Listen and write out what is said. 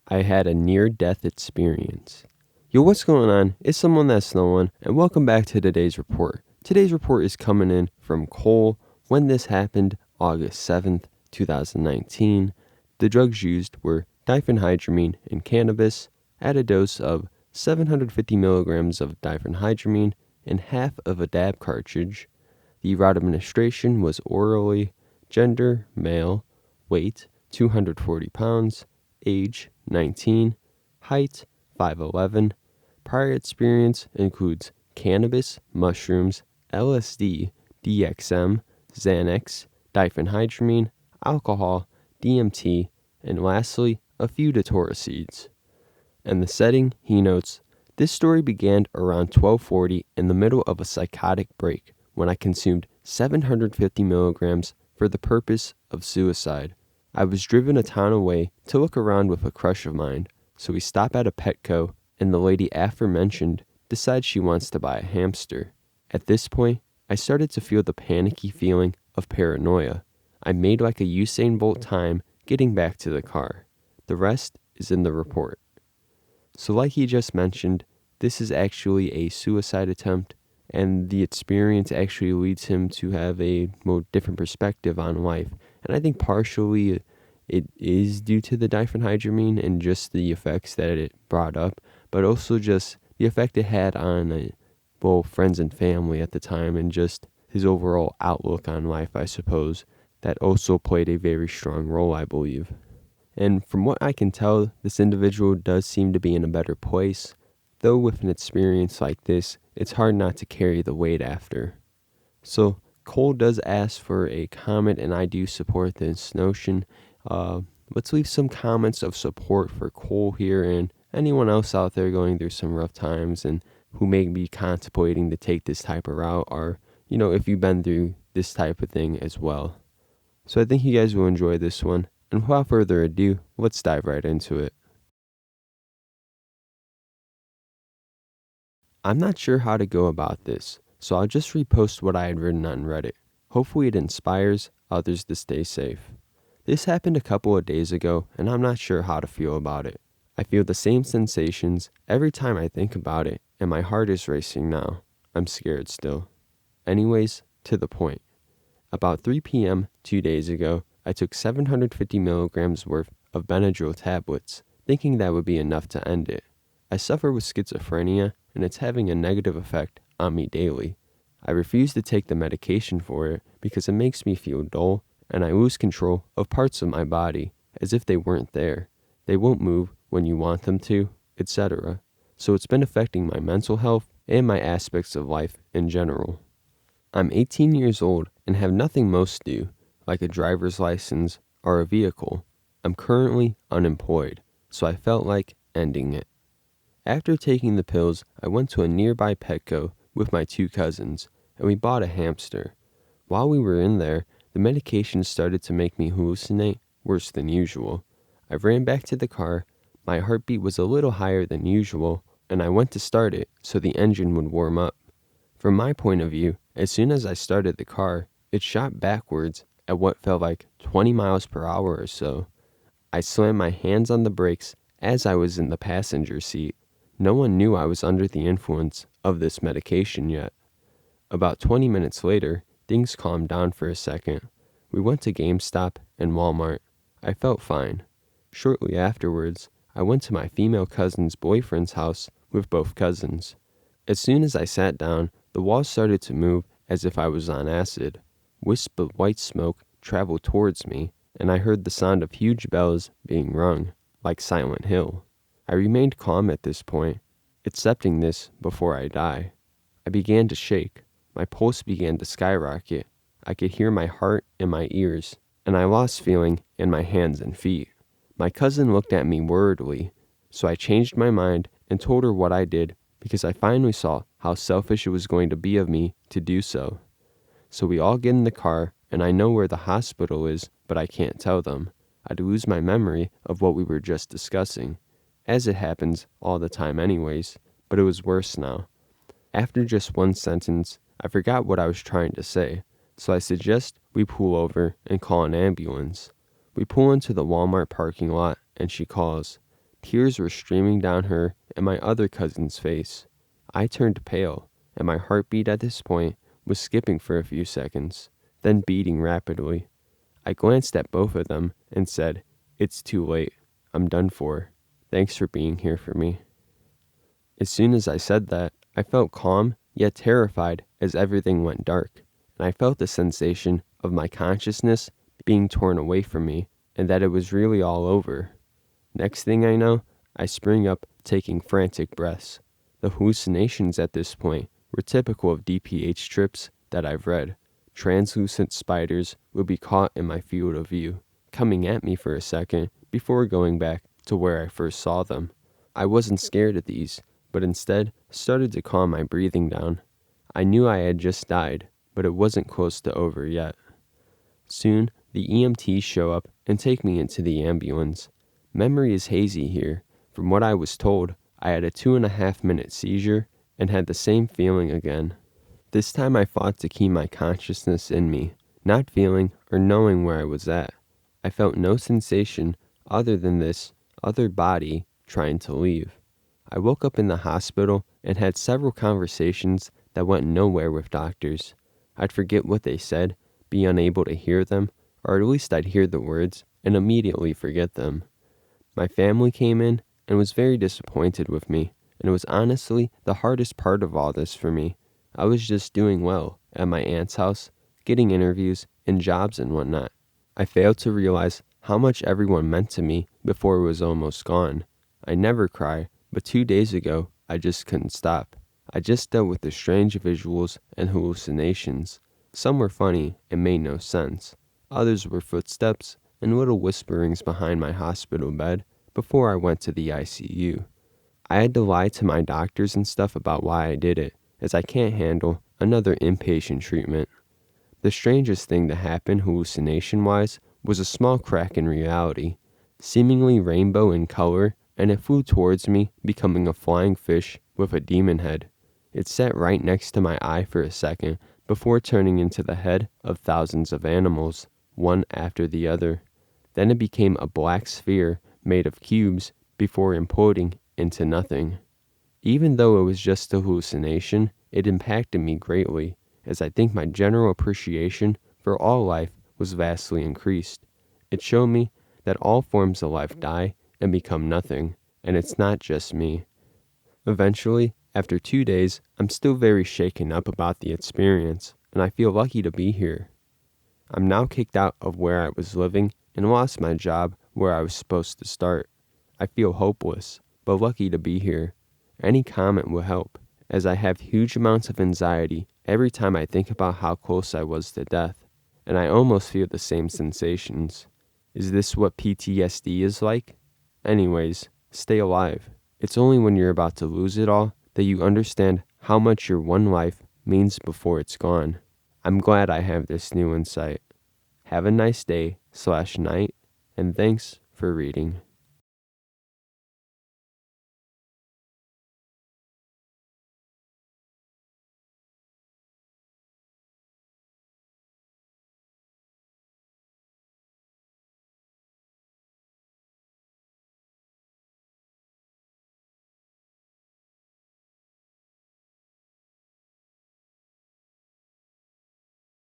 I had a near-death experience. Yo, what's going on? It's someone that's no one, and welcome back to today's report. Today's report is coming in from Kole. When this happened, August 7th, 2019, the drugs used were diphenhydramine and cannabis at a dose of 750 milligrams of diphenhydramine and half of a dab cartridge. The route of administration was orally. Gender, male. Weight, 240 pounds. Age, 19. Height, 5'11". Prior experience includes cannabis, mushrooms, LSD, DXM, Xanax, diphenhydramine, alcohol, DMT, and lastly, a few datura seeds. And the setting, he notes, this story began around 12:40 in the middle of a psychotic break when I consumed 750 milligrams for the purpose of suicide. I was driven a town away to look around with a crush of mine, so we stop at a Petco, and the lady aforementioned decides she wants to buy a hamster. At this point, I started to feel the panicky feeling of paranoia. I made like a Usain Bolt time getting back to the car. The rest is in the report. So like he just mentioned, this is actually a suicide attempt, and the experience actually leads him to have a more different perspective on life. And I think partially it is due to the diphenhydramine and just the effects that it brought up, but also just the effect it had on friends and family at the time, and just his overall outlook on life, I suppose. That also played a very strong role, I believe. And from what I can tell, this individual does seem to be in a better place, though with an experience like this, it's hard not to carry the weight after. So Kole does ask for a comment, and I do support this notion. Let's leave some comments of support for Kole here and anyone else out there going through some rough times and who may be contemplating to take this type of route, or, if you've been through this type of thing as well. So I think you guys will enjoy this one. And without further ado, let's dive right into it. I'm not sure how to go about this, so I'll just repost what I had written on Reddit. Hopefully it inspires others to stay safe. This happened a couple of days ago, and I'm not sure how to feel about it. I feel the same sensations every time I think about it, and my heart is racing now. I'm scared still. Anyways, to the point. About 3 p.m. 2 days ago, I took 750 milligrams worth of Benadryl tablets, thinking that would be enough to end it. I suffer with schizophrenia, and it's having a negative effect on me daily. I refuse to take the medication for it because it makes me feel dull, and I lose control of parts of my body as if they weren't there. They won't move when you want them to, etc. So it's been affecting my mental health and my aspects of life in general. I'm 18 years old and have nothing most do, like a driver's license or a vehicle. I'm currently unemployed, so I felt like ending it. After taking the pills, I went to a nearby Petco with my 2 cousins, and we bought a hamster. While we were in there, the medication started to make me hallucinate worse than usual. I ran back to the car, my heartbeat was a little higher than usual, and I went to start it so the engine would warm up. From my point of view, as soon as I started the car, it shot backwards at what felt like 20 miles per hour or so. I slammed my hands on the brakes as I was in the passenger seat. No one knew I was under the influence of this medication yet. About 20 minutes later, things calmed down for a second. We went to GameStop and Walmart. I felt fine. Shortly afterwards, I went to my female cousin's boyfriend's house with both cousins. As soon as I sat down, the walls started to move as if I was on acid. Wisps of white smoke traveled towards me, and I heard the sound of huge bells being rung, like Silent Hill. I remained calm at this point, accepting this before I die. I began to shake. My pulse began to skyrocket. I could hear my heart in my ears, and I lost feeling in my hands and feet. My cousin looked at me worriedly, so I changed my mind and told her what I did because I finally saw how selfish it was going to be of me to do so. So we all get in the car, and I know where the hospital is, but I can't tell them. I'd lose my memory of what we were just discussing, as it happens all the time anyways, but it was worse now. After just one sentence, I forgot what I was trying to say, so I suggest we pull over and call an ambulance. We pull into the Walmart parking lot, and she calls. Tears were streaming down her and my other cousin's face. I turned pale, and my heartbeat at this point was skipping for a few seconds, then beating rapidly. I glanced at both of them and said, "It's too late. I'm done for. Thanks for being here for me." As soon as I said that, I felt calm yet terrified as everything went dark, and I felt the sensation of my consciousness being torn away from me and that it was really all over. Next thing I know, I spring up taking frantic breaths. The hallucinations at this point were typical of DPH trips that I've read. Translucent spiders would be caught in my field of view, coming at me for a second before going back to where I first saw them. I wasn't scared of these, but instead started to calm my breathing down. I knew I had just died, but it wasn't close to over yet. Soon, the EMTs show up and take me into the ambulance. Memory is hazy here. From what I was told, I had a 2.5-minute seizure and had the same feeling again. This time I fought to keep my consciousness in me, not feeling or knowing where I was at. I felt no sensation other than this other body trying to leave. I woke up in the hospital and had several conversations that went nowhere with doctors. I'd forget what they said, be unable to hear them, or at least I'd hear the words and immediately forget them. My family came in and was very disappointed with me, and it was honestly the hardest part of all this for me. I was just doing well at my aunt's house, getting interviews and jobs and whatnot. I failed to realize how much everyone meant to me before it was almost gone. I never cry, but 2 days ago, I just couldn't stop. I just dealt with the strange visuals and hallucinations. Some were funny and made no sense. Others were footsteps and little whisperings behind my hospital bed before I went to the ICU. I had to lie to my doctors and stuff about why I did it, as I can't handle another inpatient treatment. The strangest thing to happen hallucination-wise was a small crack in reality, seemingly rainbow in color, and it flew towards me, becoming a flying fish with a demon head. It sat right next to my eye for a second before turning into the head of thousands of animals, one after the other. Then it became a black sphere made of cubes before imploding into nothing. Even though it was just a hallucination, it impacted me greatly, as I think my general appreciation for all life was vastly increased. It showed me that all forms of life die and become nothing, and it's not just me. Eventually, after 2 days, I'm still very shaken up about the experience, and I feel lucky to be here. I'm now kicked out of where I was living and lost my job where I was supposed to start. I feel hopeless, but lucky to be here. Any comment will help, as I have huge amounts of anxiety every time I think about how close I was to death, and I almost feel the same sensations. Is this what PTSD is like? Anyways, stay alive. It's only when you're about to lose it all that you understand how much your one life means before it's gone. I'm glad I have this new insight. Have a nice day/night, and thanks for reading.